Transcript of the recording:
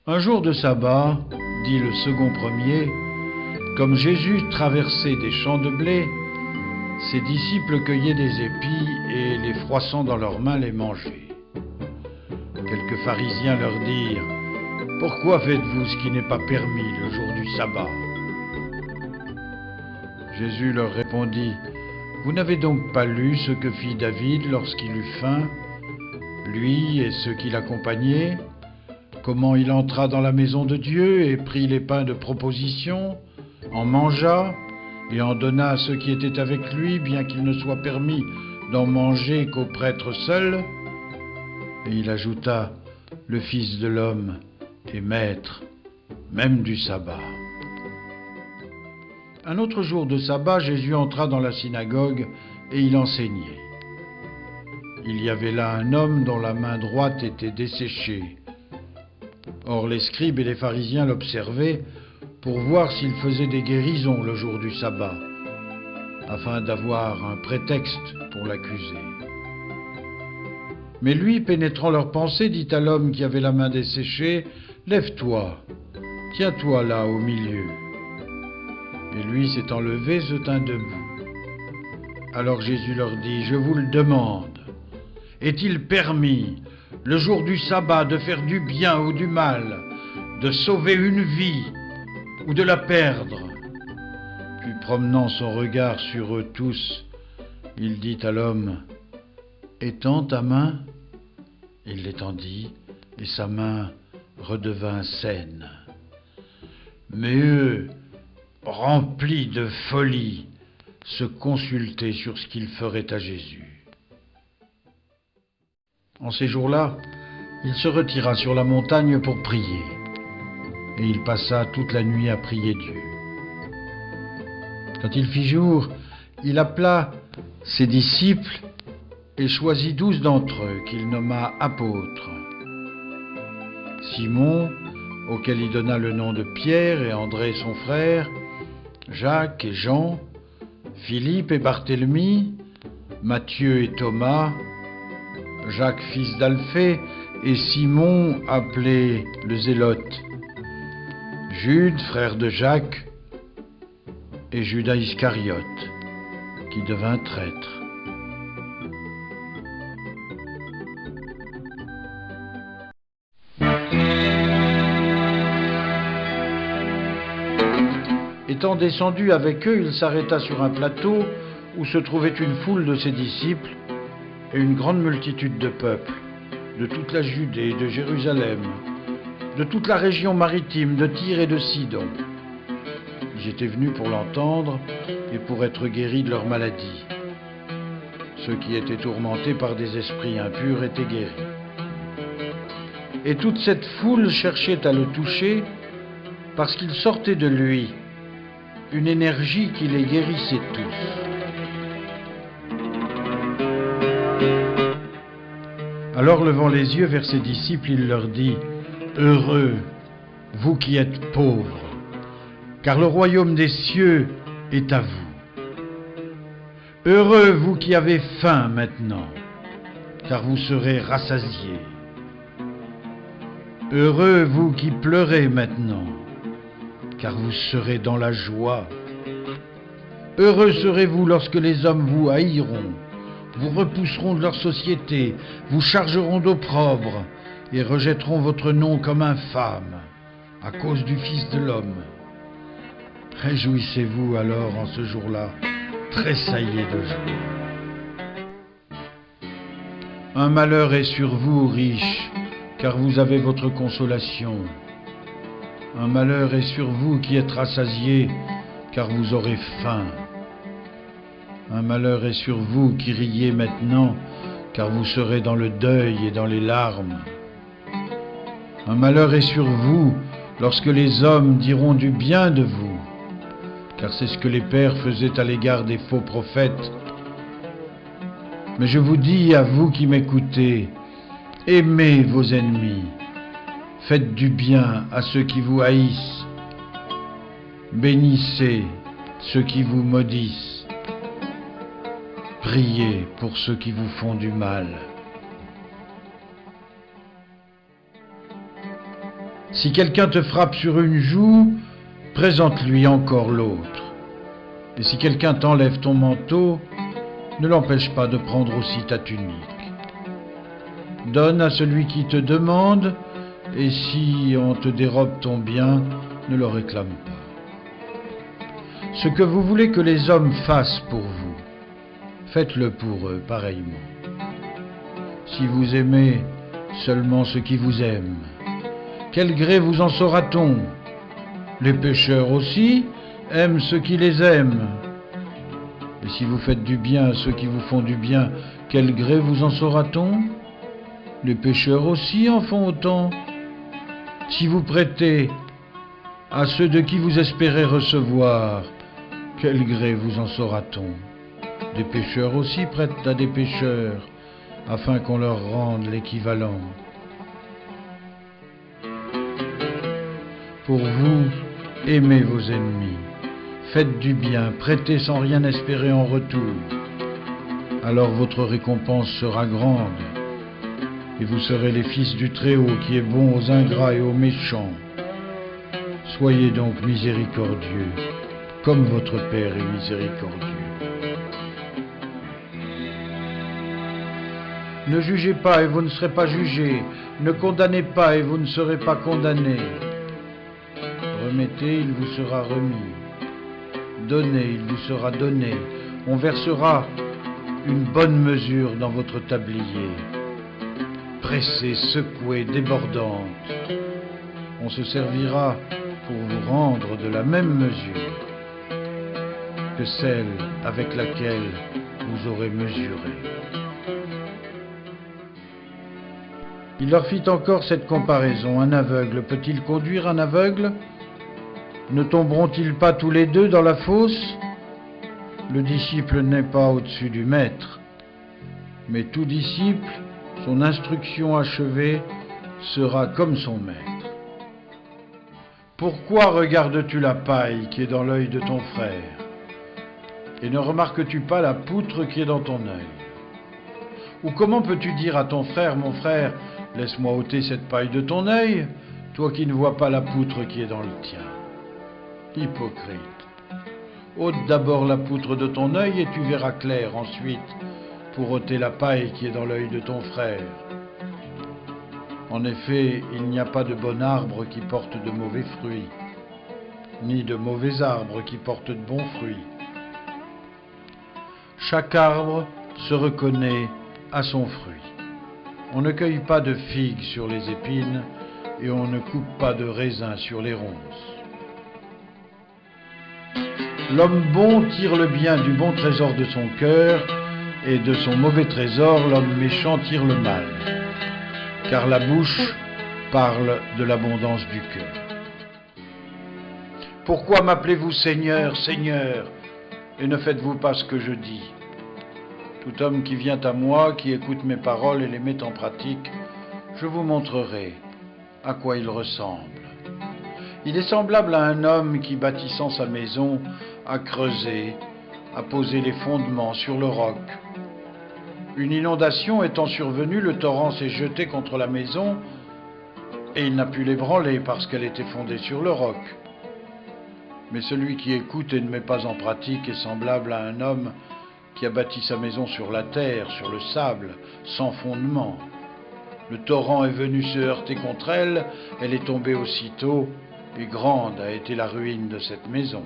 Un jour de sabbat, dit le second premier, comme Jésus traversait des champs de blé, ses disciples cueillaient des épis et, les froissant dans leurs mains, les mangeaient. Quelques pharisiens leur dirent: « Pourquoi faites-vous ce qui n'est pas permis le jour du sabbat ?» Jésus leur répondit: « Vous n'avez donc pas lu ce que fit David lorsqu'il eut faim, lui et ceux qui l'accompagnaient, comment il entra dans la maison de Dieu et prit les pains de proposition, en mangea et en donna à ceux qui étaient avec lui, bien qu'il ne soit permis d'en manger qu'aux prêtres seuls. Et il ajouta: le Fils de l'homme est maître, même du sabbat. » Un autre jour de sabbat, Jésus entra dans la synagogue et il enseignait. Il y avait là un homme dont la main droite était desséchée. Or les scribes et les pharisiens l'observaient pour voir s'il faisait des guérisons le jour du sabbat, afin d'avoir un prétexte pour l'accuser. Mais lui, pénétrant leurs pensées, dit à l'homme qui avait la main desséchée: « Lève-toi, tiens-toi là au milieu. » Et lui, s'étant levé, se tint debout. Alors Jésus leur dit: « Je vous le demande, est-il permis, le jour du sabbat, de faire du bien ou du mal, de sauver une vie ou de la perdre ?» Puis promenant son regard sur eux tous, il dit à l'homme: « Étends ta main. » Il l'étendit, et sa main redevint saine. Mais eux, remplis de folie, se consultaient sur ce qu'ils feraient à Jésus. En ces jours-là, il se retira sur la montagne pour prier, et il passa toute la nuit à prier Dieu. Quand il fit jour, il appela ses disciples et choisit 12 d'entre eux qu'il nomma apôtres. Simon, auquel il donna le nom de Pierre, et André son frère, Jacques et Jean, Philippe et Barthélemy, Matthieu et Thomas, Jacques fils d'Alphée et Simon appelé le Zélote, Jude frère de Jacques et Judas Iscariote qui devint traître. Étant descendu avec eux, il s'arrêta sur un plateau où se trouvait une foule de ses disciples et une grande multitude de peuple, de toute la Judée, de Jérusalem, de toute la région maritime, de Tyr et de Sidon. Ils étaient venus pour l'entendre et pour être guéris de leur maladie. Ceux qui étaient tourmentés par des esprits impurs étaient guéris. Et toute cette foule cherchait à le toucher parce qu'il sortait de lui une énergie qui les guérissait tous. Alors, levant les yeux vers ses disciples, il leur dit: « Heureux, vous qui êtes pauvres, car le royaume des cieux est à vous. Heureux, vous qui avez faim maintenant, car vous serez rassasiés. Heureux, vous qui pleurez maintenant, car vous serez dans la joie. Heureux serez-vous lorsque les hommes vous haïront, vous repousseront de leur société, vous chargeront d'opprobre et rejetteront votre nom comme infâme à cause du Fils de l'homme. Réjouissez-vous alors en ce jour-là, tressaillez de joie. Un malheur est sur vous, riches, car vous avez votre consolation. Un malheur est sur vous qui êtes rassasiés, car vous aurez faim. Un malheur est sur vous qui riez maintenant, car vous serez dans le deuil et dans les larmes. Un malheur est sur vous lorsque les hommes diront du bien de vous, car c'est ce que les pères faisaient à l'égard des faux prophètes. Mais je vous dis, à vous qui m'écoutez, aimez vos ennemis, faites du bien à ceux qui vous haïssent, bénissez ceux qui vous maudissent, priez pour ceux qui vous font du mal. Si quelqu'un te frappe sur une joue, présente-lui encore l'autre. Et si quelqu'un t'enlève ton manteau, ne l'empêche pas de prendre aussi ta tunique. Donne à celui qui te demande, et si on te dérobe ton bien, ne le réclame pas. Ce que vous voulez que les hommes fassent pour vous, faites-le pour eux pareillement. Si vous aimez seulement ceux qui vous aiment, quel gré vous en saura-t-on? Les pécheurs aussi aiment ceux qui les aiment. Et si vous faites du bien à ceux qui vous font du bien, quel gré vous en saura-t-on? Les pécheurs aussi en font autant. Si vous prêtez à ceux de qui vous espérez recevoir, quel gré vous en saura-t-on? Des pécheurs aussi prêtent à des pécheurs, afin qu'on leur rende l'équivalent. Pour vous, aimez vos ennemis, faites du bien, prêtez sans rien espérer en retour. Alors votre récompense sera grande, et vous serez les fils du Très-Haut qui est bon aux ingrats et aux méchants. Soyez donc miséricordieux, comme votre Père est miséricordieux. Ne jugez pas et vous ne serez pas jugés, ne condamnez pas et vous ne serez pas condamnés. Remettez, il vous sera remis. Donnez, il vous sera donné. On versera une bonne mesure dans votre tablier. Pressée, secouée, débordante. On se servira pour vous rendre de la même mesure que celle avec laquelle vous aurez mesuré. Il leur fit encore cette comparaison. Un aveugle peut-il conduire un aveugle? Ne tomberont-ils pas tous les deux dans la fosse? Le disciple n'est pas au-dessus du maître, mais tout disciple, son instruction achevée, sera comme son maître. Pourquoi regardes-tu la paille qui est dans l'œil de ton frère, et ne remarques-tu pas la poutre qui est dans ton œil? Ou comment peux-tu dire à ton frère, mon frère, laisse-moi ôter cette paille de ton œil, toi qui ne vois pas la poutre qui est dans le tien? Hypocrite, ôte d'abord la poutre de ton œil et tu verras clair ensuite pour ôter la paille qui est dans l'œil de ton frère. En effet, il n'y a pas de bon arbre qui porte de mauvais fruits, ni de mauvais arbre qui porte de bons fruits. Chaque arbre se reconnaît à son fruit. On ne cueille pas de figues sur les épines et on ne coupe pas de raisins sur les ronces. L'homme bon tire le bien du bon trésor de son cœur, et de son mauvais trésor, l'homme méchant tire le mal. Car la bouche parle de l'abondance du cœur. Pourquoi m'appelez-vous Seigneur, Seigneur, et ne faites-vous pas ce que je dis? Tout homme qui vient à moi, qui écoute mes paroles et les met en pratique, je vous montrerai à quoi il ressemble. Il est semblable à un homme qui, bâtissant sa maison, a creusé, a posé les fondements sur le roc. Une inondation étant survenue, le torrent s'est jeté contre la maison et il n'a pu l'ébranler parce qu'elle était fondée sur le roc. Mais celui qui écoute et ne met pas en pratique est semblable à un homme qui a bâti sa maison sur la terre, sur le sable, sans fondement. Le torrent est venu se heurter contre elle, elle est tombée aussitôt, et grande a été la ruine de cette maison.